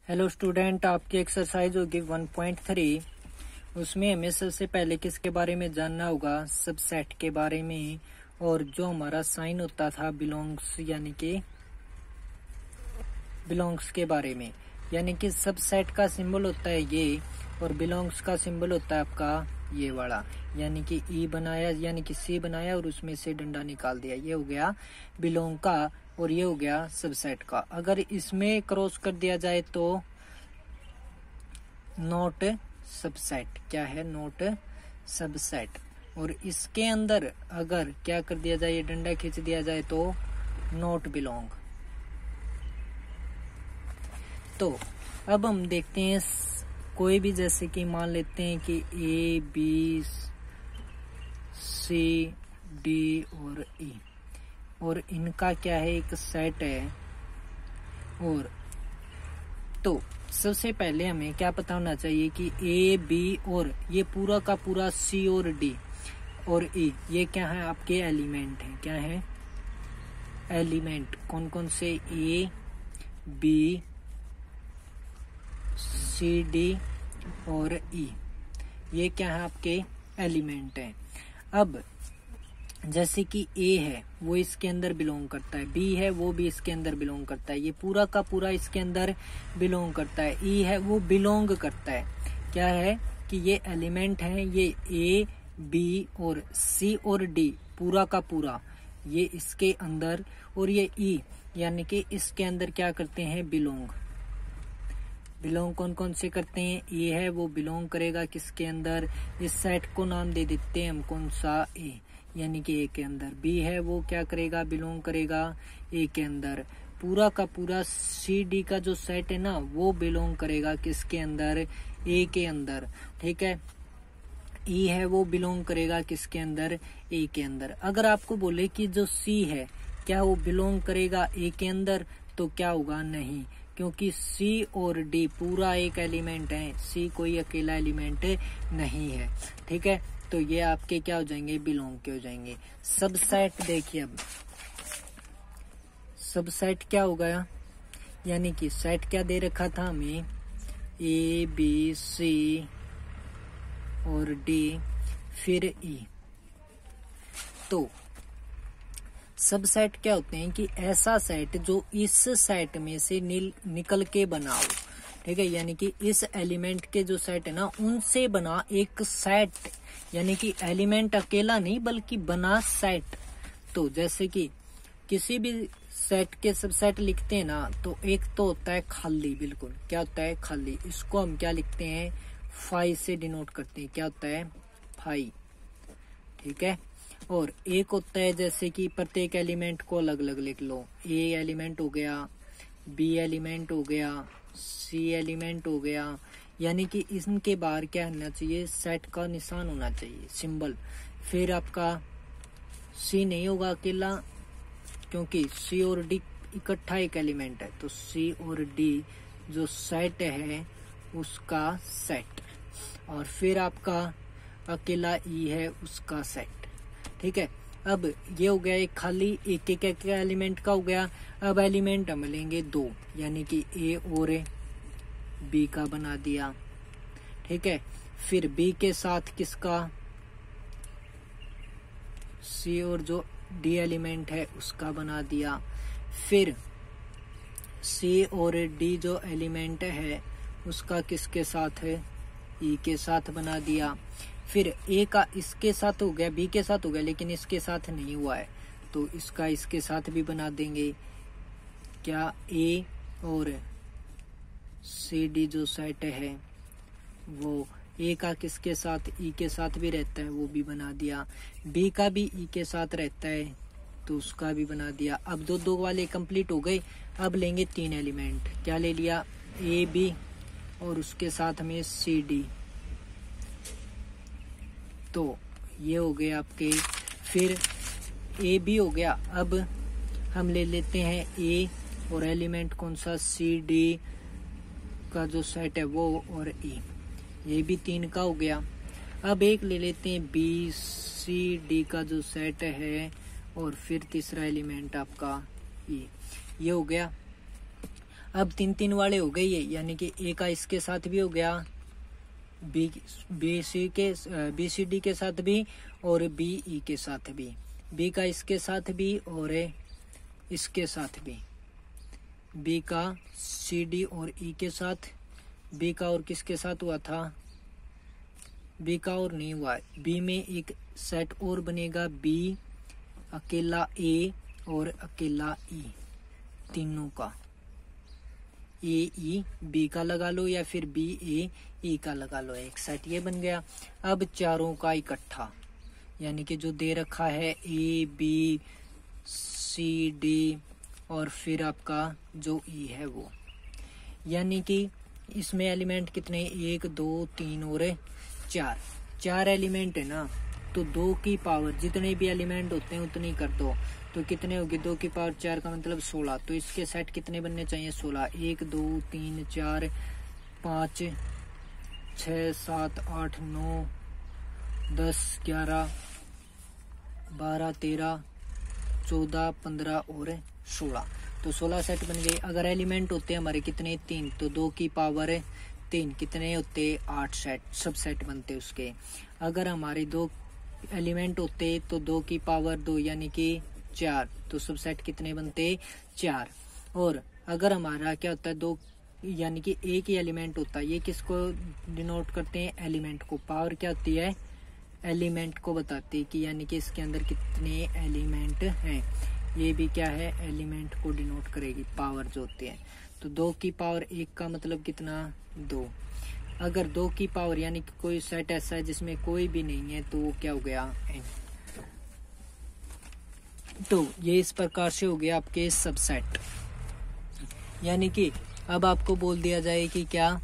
Hello student, आपकी exercise होगी 1.3। उसमें हमें सबसे पहले किसके बारे में जानना होगा? सबसेट के बारे में। और जो हमारा साइन होता था बिलोंग्स, यानी कि बिलोंग्स के बारे में, यानी कि सबसेट का सिंबल होता है ये और बिलोंग्स का सिंबल होता है आपका ये वाला, यानी कि ई बनाया यानी कि सी बनाया और उसमें से डंडा निकाल दिया। ये हो गया बिलोंग का और ये हो गया सबसेट का। अगर इसमें क्रॉस कर दिया जाए तो नॉट सबसेट। क्या है? Not subset. और इसके अंदर अगर क्या कर दिया जाए, ये डंडा खींच दिया जाए तो नॉट बिलोंग। तो अब हम देखते हैं कोई भी, जैसे कि मान लेते हैं कि ए बी सी डी और ई, और इनका क्या है, एक सेट है। और तो सबसे पहले हमें क्या पता होना चाहिए कि ए बी और ये पूरा का पूरा सी और डी और ई, ये क्या है? आपके एलिमेंट हैं। क्या है? एलिमेंट। कौन कौन से? ए बी सी डी और ई, ये क्या है? आपके एलिमेंट हैं। अब जैसे कि ए है वो इसके अंदर बिलोंग करता है, बी है वो भी इसके अंदर बिलोंग करता है, ये पूरा का पूरा इसके अंदर बिलोंग करता है, ई है वो बिलोंग करता है। क्या है कि ये एलिमेंट हैं, ये ए बी और सी और डी पूरा का पूरा ये इसके अंदर, और ये ई यानी कि इसके अंदर क्या करते हैं? बिलोंग। बिलोंग कौन कौन से करते हैं? ए है वो बिलोंग करेगा किसके अंदर? इस सेट को नाम दे देते हैं हम कौन सा? ए, यानी कि ए के अंदर। बी है वो क्या करेगा? बिलोंग करेगा ए के अंदर। पूरा का पूरा सी डी का जो सेट है ना, वो बिलोंग करेगा किसके अंदर? ए के अंदर। ठीक है। ई है वो बिलोंग करेगा किसके अंदर? ए के अंदर। अगर आपको बोले कि जो सी है क्या वो बिलोंग करेगा ए के अंदर, तो क्या होगा? नहीं, क्योंकि सी और डी पूरा एक एलिमेंट है, सी कोई अकेला एलिमेंट नहीं है। ठीक है, तो ये आपके क्या हो जाएंगे? बिलोंग के हो जाएंगे। सबसेट देखिए, अब सबसेट क्या हो गया? यानी कि सेट क्या दे रखा था हमें? ए बी सी और डी फिर ई। तो सबसेट क्या होते हैं कि ऐसा सेट जो इस सेट में से निकल के बनाओ। ठीक है, यानी कि इस एलिमेंट के जो सेट है ना, उनसे बना एक सेट, यानी कि एलिमेंट अकेला नहीं बल्कि बना सेट। तो जैसे कि किसी भी सेट के सबसेट लिखते हैं ना, तो एक तो होता है खाली, बिल्कुल। क्या होता है? खाली। इसको हम क्या लिखते हैं? फाई से डिनोट करते हैं। क्या होता है? फाई। ठीक है। और एक होता है जैसे कि प्रत्येक एलिमेंट को अलग अलग लिख लो। ए एलिमेंट हो गया, बी एलिमेंट हो गया, सी एलिमेंट हो गया, यानी कि इनके बाहर क्या होना चाहिए? सेट का निशान होना चाहिए, सिंबल। फिर आपका सी नहीं होगा अकेला, क्योंकि सी और डी इकट्ठा एक एलिमेंट है, तो सी और डी जो सेट है उसका सेट। और फिर आपका अकेला ई है उसका सेट। ठीक है। अब ये हो गया एक खाली, एक एक एलिमेंट का हो गया। अब एलिमेंट हम लेंगे दो, यानी कि ए और बी का बना दिया। ठीक है। फिर बी के साथ किसका? सी और जो डी एलिमेंट है उसका बना दिया। फिर सी और डी जो एलिमेंट है उसका किसके साथ है? ई के साथ बना दिया। फिर ए का इसके साथ हो गया, बी के साथ हो गया, लेकिन इसके साथ नहीं हुआ है, तो इसका इसके साथ भी बना देंगे। क्या? ए और सी डी जो सेट है वो ए का किसके साथ? ई के साथ भी रहता है, वो भी बना दिया। बी का भी ई के साथ रहता है, तो उसका भी बना दिया। अब दो दो वाले कंप्लीट हो गए। अब लेंगे तीन एलिमेंट। क्या ले लिया? ए बी और उसके साथ में सी डी। तो ये हो गए आपके। फिर ए बी हो गया। अब हम ले लेते हैं ए और एलिमेंट कौन सा? सी डी का जो सेट है वो, और ई, ये भी तीन का हो गया। अब एक ले लेते हैं बी सी डी का जो सेट है, और फिर तीसरा एलिमेंट आपका ई, ये हो गया। अब 3-3 वाले हो गए ये, यानी कि ए का इसके साथ भी हो गया, बी सी डी के साथ भी और बी ई के साथ भी, बी का इसके साथ भी और इसके साथ भी, बी का सी डी और ई के साथ, बी का और किसके साथ हुआ था, बी का और नहीं हुआ, बी में एक सेट और बनेगा, बी अकेला ए और अकेला ई, तीनों का, ए ई बी का लगा लो या फिर बी ए ई का लगा लो, एक सेट ये बन गया। अब चारों का इकट्ठा, यानी कि जो दे रखा है ए बी सी डी और फिर आपका जो ई है वो, यानी कि इसमें एलिमेंट कितने, 1 2 3 और 4 एलिमेंट है ना, तो 2 की पावर जितने भी एलिमेंट होते हैं उतनी कर दो, तो कितने होगी, 2 की पावर 4 का मतलब 16, तो इसके सेट कितने बनने चाहिए, 16, 1 2 3 4 5 6 7 8 9 10 11 12 13 14 15 और 16, तो 16 सेट बन गए। अगर एलिमेंट होते हमारे कितने, 3, तो 2 की पावर 3 कितने होते, 8 सेट सब सेट बनते उसके। अगर हमारे 2 एलिमेंट होते तो 2 की पावर 2 यानी कि 4, तो सब सेट कितने बनते, 4। और अगर हमारा क्या होता है 2 यानी कि एक ही एलिमेंट होता है, ये किसको डिनोट करते हैं, एलिमेंट को, पावर क्या होती है, एलिमेंट को बताती है कि यानी कि इसके अंदर कितने एलिमेंट हैं, ये भी क्या है, एलिमेंट को डिनोट करेगी, पावर जो होती है। तो 2 की पावर 1 का मतलब कितना, 2। अगर 2 की पावर यानी कि कोई सेट ऐसा है जिसमें कोई भी नहीं है तो वो क्या हो गया, n। तो ये इस प्रकार से हो गया आपके सबसेट, यानी कि अब आपको बोल दिया जाए कि क्या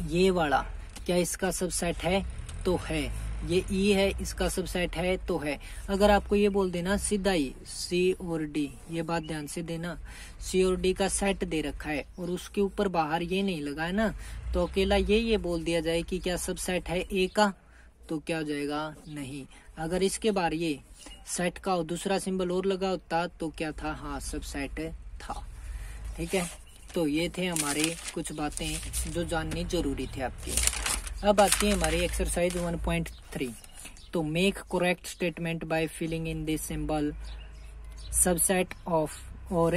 ये वाला क्या इसका सबसेट है, तो है, ये ई है इसका सबसेट है, तो है। अगर आपको ये बोल देना सीधा ही सी और डी, ये बात ध्यान से देना, सी और डी का सेट दे रखा है और उसके ऊपर बाहर ये नहीं लगा है ना, तो अकेला ये बोल दिया जाए कि क्या सबसेट है ए का, तो क्या हो जाएगा, नहीं। अगर इसके बाहर ये सेट का और दूसरा सिंबल और लगा होता तो क्या था, हाँ सबसेट था। ठीक है, तो ये थे हमारे कुछ बातें जो जाननी जरूरी थी आपकी। अब आती है हमारी एक्सरसाइज 1.3। तो make correct statement by filling in this symbol subset of और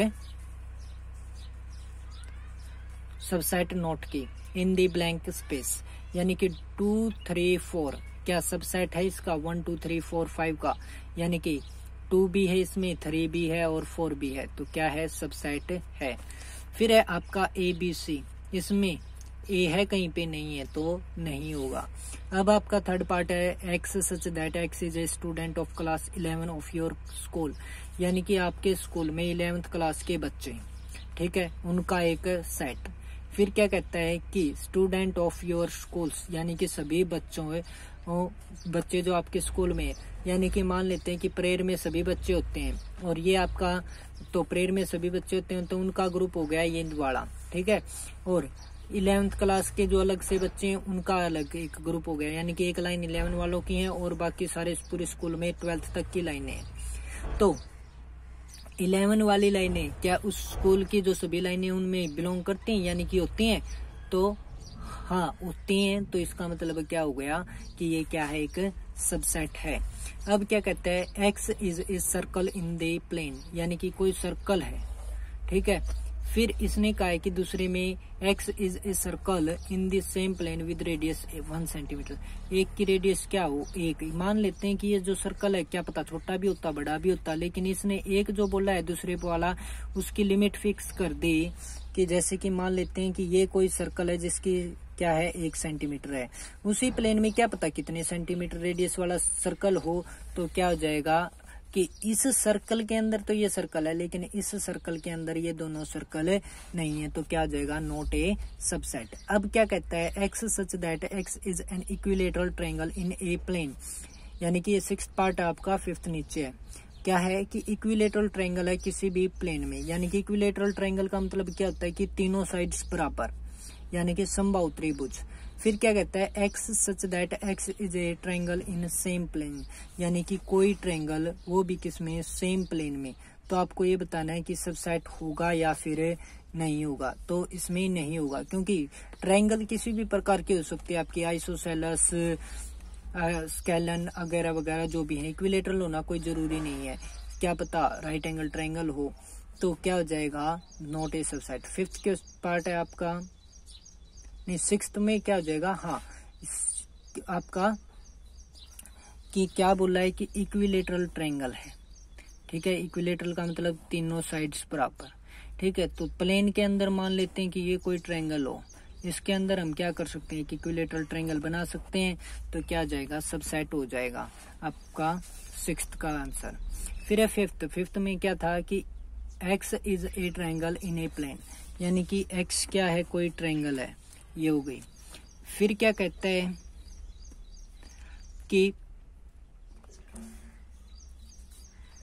सबसेट नोट की इन दी ब्लैंक स्पेस, यानी कि 2 3 4 क्या सबसेट है इसका, 1 2 3 4 5 का, यानी कि 2 भी है इसमें, 3 भी है और 4 भी है, तो क्या है, सबसेट है। फिर है आपका ABC, इसमें ए है कहीं पे नहीं है तो नहीं होगा। अब आपका थर्ड पार्ट है X such that X is a student of class 11 of your school, यानी कि आपके स्कूल में 11th क्लास के बच्चे, ठीक है, उनका एक सेट। फिर क्या कहता है कि स्टूडेंट ऑफ योर स्कूल्स, यानी कि सभी बच्चे जो आपके स्कूल में, यानी कि मान लेते हैं कि प्रेयर में सभी बच्चे होते हैं और ये आपका, तो प्रेयर में सभी बच्चे होते हैं तो उनका ग्रुप हो गया ये वाला, ठीक है। और 11th क्लास के जो अलग से बच्चे हैं उनका अलग एक ग्रुप हो गया, यानी कि एक लाइन 11 वालों की है और बाकी सारे पूरे स्कूल में 12th तक की लाइनें हैं। तो 11 वाली लाइनें क्या उस स्कूल की जो सभी लाइनें उनमें बिलोंग करती हैं, यानी कि होती हैं, तो हाँ होती हैं, तो इसका मतलब क्या हो गया कि ये क्या है, एक सबसेट है। अब क्या कहता है, X is a circle in the plane, यानी कि कोई सर्कल है, ठीक है। फिर इसने कहा है कि दूसरे में X is a circle in the same plane with radius 1 centimetre, एक की रेडियस क्या हो, एक। मान लेते हैं कि ये जो सर्कल है क्या पता छोटा भी होता बड़ा भी होता, लेकिन इसने एक जो बोला है दूसरे वाला उसकी लिमिट फिक्स कर दी कि जैसे कि मान लेते हैं कि ये कोई सर्कल है जिसकी क्या है 1 सेंटीमीटर है, उसी प्लेन में क्या पता कितने सेंटीमीटर रेडियस वाला सर्कल हो, तो क्या हो जाएगा कि इस सर्कल के अंदर तो ये सर्कल है लेकिन इस सर्कल के अंदर ये दोनों सर्कल नहीं है, तो क्या हो जाएगा, नॉट ए सबसेट। अब क्या कहता है, X such that X is an equilateral triangle in a plane, यानी कि ये 6th पार्ट आपका 5th नीचे है। क्या है कि इक्विलेटरल ट्रायंगल है किसी भी प्लेन में, यानी कि इक्विलेटरल ट्रायंगल का मतलब क्या होता है कि तीनों साइड्स बराबर, यानी कि समबाहु त्रिभुज। फिर क्या कहता है, X such that X is a triangle in same plane, यानी कि कोई ट्रायंगल वो भी किसमें, सेम प्लेन में। तो आपको ये बताना है कि सबसेट होगा या फिर नहीं होगा, तो इसमें नहीं होगा, क्योंकि ट्रायंगल किसी भी प्रकार के हो सकते हैं, आपकी आइसोसेलस, स्केलन वगैरह वगैरह जो भी है। इक्विलेटरल होना कोई जरूरी नहीं है, क्या पता राइट एंगल ट्रायंगल हो। तो क्या हो जाएगा, नॉट ए सबसेट। फिफ्थ के पार्ट है आपका, नहीं सिक्स्थ में क्या हो जाएगा, हाँ आपका कि क्या बोला है कि इक्विलेटरल ट्रायंगल है। ठीक है, इक्विलेटरल का मतलब तीनों साइड्स बराबर। ठीक है, तो प्लेन के अंदर मान लेते हैं कि ये कोई ट्रायंगल हो, इसके अंदर हम क्या कर सकते हैं कि इक्विलेटरल ट्रायंगल बना सकते हैं। तो क्या आ जाएगा, सबसेट हो जाएगा आपका सिक्स्थ का आंसर। फिर है फिफ्थ। फिफ्थ में क्या था कि X is a triangle in a plane, यानी कि एक्स क्या है, कोई ट्रायंगल है, ये हो गई। फिर क्या कहता है कि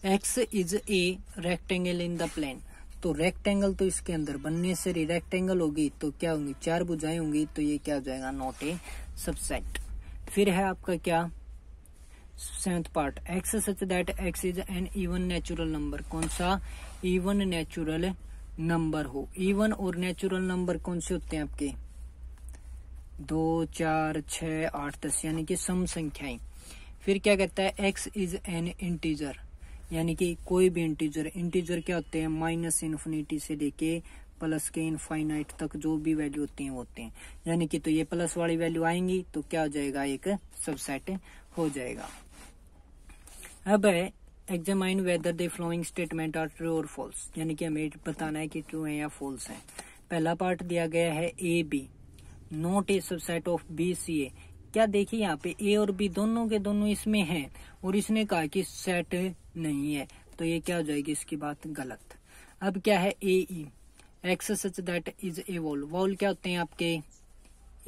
X is a rectangle in the plane, तो रेक्टेंगल तो इसके अंदर बनने से रेक्टेंगल होगी, तो क्या होंगी, चार भुजाएं होंगी, तो ये क्या हो जाएगा, नॉट ए सबसेट। फिर है आपका क्या, seventh part, x such that X is N even natural number. कौन सा, इवन नेचुरल नंबर हो। इवन और नेचुरल नंबर कौन से होते हैं आपके, 2, 4, 6, 8, 10, यानी कि सम संख्याएं। फिर क्या कहता है, एक्स इज एन इंटीजर, यानी कि कोई भी इंटीजर। इंटीजर क्या होते हैं, माइनस इन्फिनिटी से लेके प्लस के इनफाइनाइट तक जो भी वैल्यू होती हैं वो होते हैं, यानी कि तो ये प्लस वाली वैल्यू आएंगी तो क्या हो जाएगा, एक सबसेट हो जाएगा। अब है examine whether the following statement are true और फॉल्स, यानी कि हमें बताना है कि ट्रू है या फॉल्स है। पहला पार्ट दिया गया है A B not A subset of B C A. क्या देखिए यहाँ पे ए और बी दोनों के दोनों इसमें हैं, और इसने कहा कि सेट नहीं है, तो ये क्या हो जाएगी, इसकी बात गलत। अब क्या है A E, X such that is a wall. Wall क्या होते हैं आपके,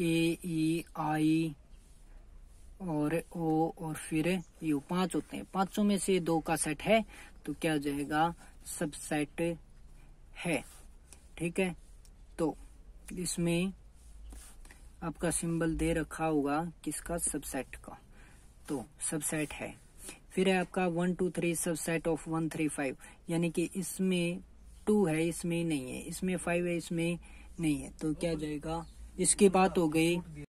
ए ई आई और ओ और फिर यू, 5 होते हैं। 5 में से 2 का सेट है, तो क्या हो जाएगा, सबसेट है। ठीक है, तो इसमें आपका सिंबल दे रखा होगा किसका, सबसेट का, तो सबसेट है। फिर है आपका 1 2 3 सबसेट ऑफ 1 3 5, यानी कि इसमें 2 है, इसमें नहीं है, इसमें 5 है, इसमें नहीं है, तो क्या जाएगा, इसकी बात हो गई